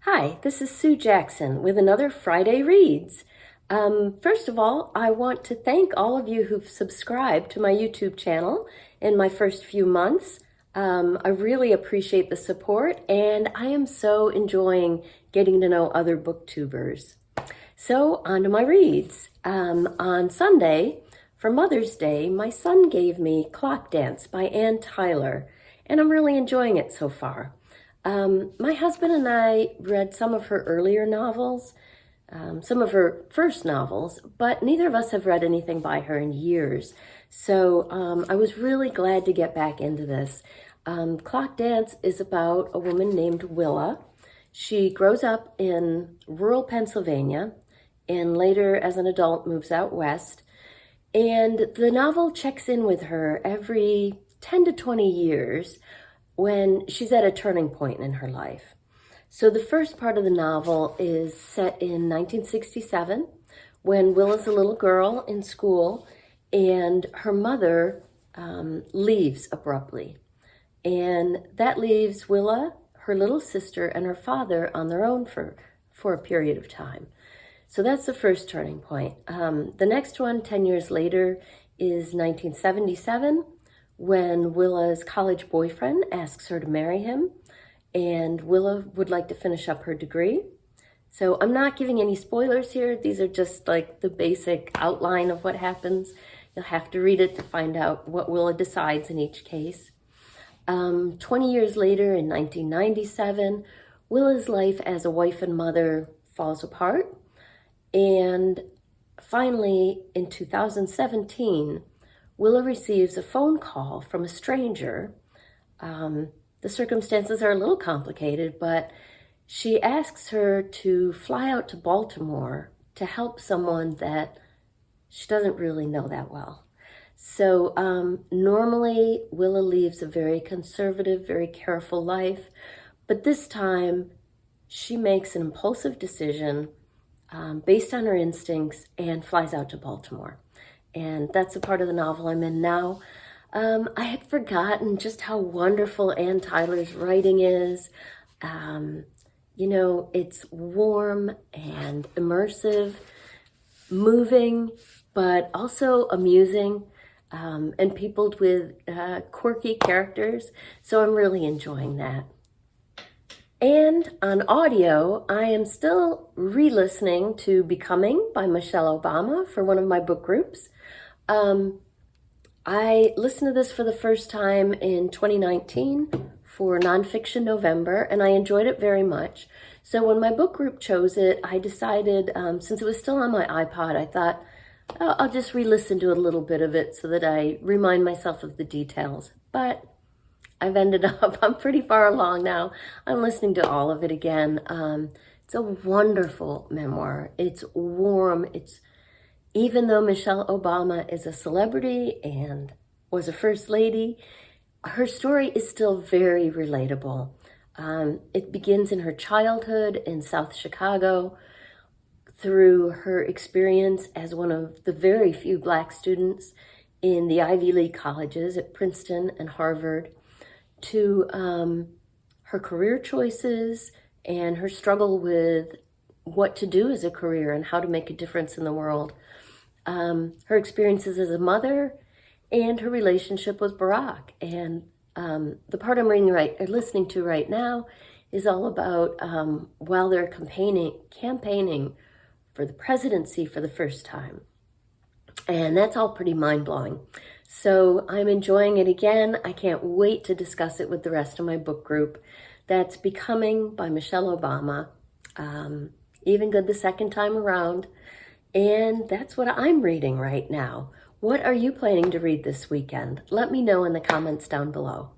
Hi, this is Sue Jackson with another Friday Reads. First of all, I want to thank all of you who've subscribed to my YouTube channel in my first few months. I really appreciate the support, and I am so enjoying getting to know other booktubers. So, on to my reads. On Sunday, for Mother's Day, my son gave me Clock Dance by Ann Tyler, and I'm really enjoying it so far. My husband and I read some of her earlier novels, some of her first novels, but neither of us have read anything by her in years. So I was really glad to get back into this. Clock Dance is about a woman named Willa. She grows up in rural Pennsylvania and later as an adult moves out west. And the novel checks in with her every 10 to 20 years when she's at a turning point in her life. So the first part of the novel is set in 1967 when Willa's a little girl in school and her mother leaves abruptly. And that leaves Willa, her little sister, and her father on their own for a period of time. So that's the first turning point. The next one, 10 years later, is 1977, when Willa's college boyfriend asks her to marry him, and Willa would like to finish up her degree. So I'm not giving any spoilers here. These are just like the basic outline of what happens. You'll have to read it to find out what Willa decides in each case. 20 years later, in 1997, Willa's life as a wife and mother falls apart. And finally, in 2017, Willa receives a phone call from a stranger. The circumstances are a little complicated, but she asks her to fly out to Baltimore to help someone that she doesn't really know that well. So normally Willa leads a very conservative, very careful life, but this time she makes an impulsive decision based on her instincts and flies out to Baltimore. And that's the part of the novel I'm in now. I had forgotten just how wonderful Ann Tyler's writing is. It's warm and immersive, moving, but also amusing, and peopled with quirky characters. So I'm really enjoying that. And on audio, I am still re-listening to Becoming by Michelle Obama for one of my book groups. I listened to this for the first time in 2019 for Nonfiction November, and I enjoyed it very much. So when my book group chose it, I decided, since it was still on my iPod, I thought, oh, I'll just re-listen to a little bit of it so that I remind myself of the details. But I've ended up, I'm pretty far along now. I'm listening to all of it again. It's a wonderful memoir. It's warm. Even though Michelle Obama is a celebrity and was a first lady, her story is still very relatable. It begins in her childhood in South Chicago through her experience as one of the very few Black students in the Ivy League colleges at Princeton and Harvard, to her career choices and her struggle with what to do as a career and how to make a difference in the world. Her experiences as a mother and her relationship with Barack. And the part I'm listening to right now is all about while they're campaigning for the presidency for the first time. And that's all pretty mind-blowing. So I'm enjoying it again. I can't wait to discuss it with the rest of my book group. That's Becoming by Michelle Obama. Even good the second time around. And that's what I'm reading right now. What are you planning to read this weekend? Let me know in the comments down below.